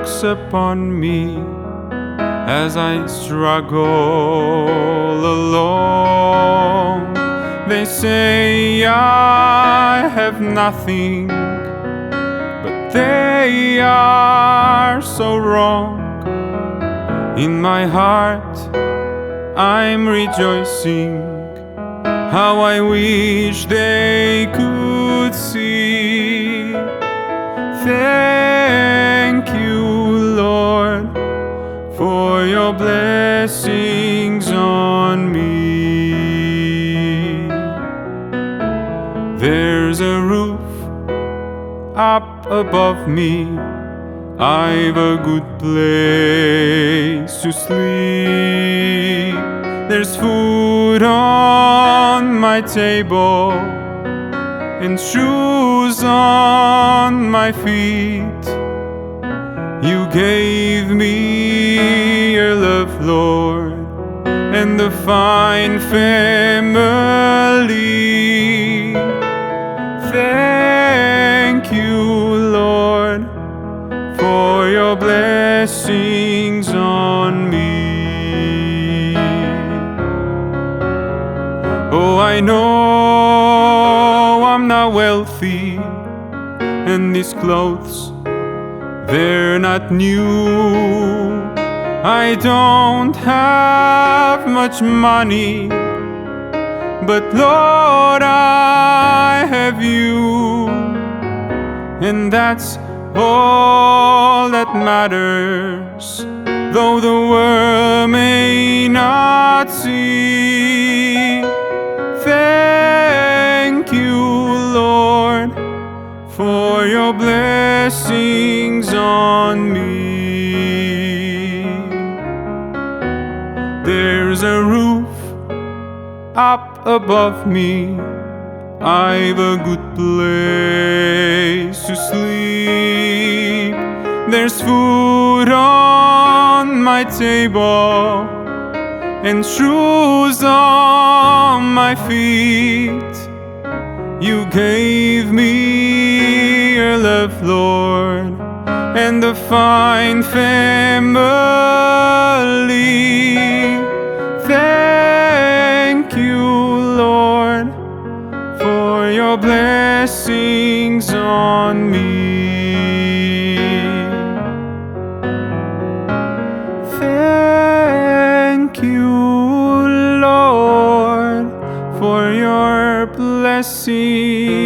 looks upon me as I struggle alone. They say I have nothing, but they are so wrong. In my heart I'm rejoicing, how I wish they could see. Thank you, Lord, for your blessings on me. There's a roof up above me, I've a good place to sleep. There's food on my table and shoes on my feet. You gave me your love, Lord, and a fine family. Thank you, Lord, for your blessings on me. Oh, I know I'm not wealthy, and these clothes, they're not new. I don't have much money, but Lord, I have you, and that's all that matters, though the world may not see. Thank you, Lord, for your blessings on me. There's a roof up above me, I've a good place to sleep. There's food on my table and shoes on my feet. You gave me your love, Lord, and a fine family. Thank you, Lord, for your blessings on me. Thank you, Lord, for your blessings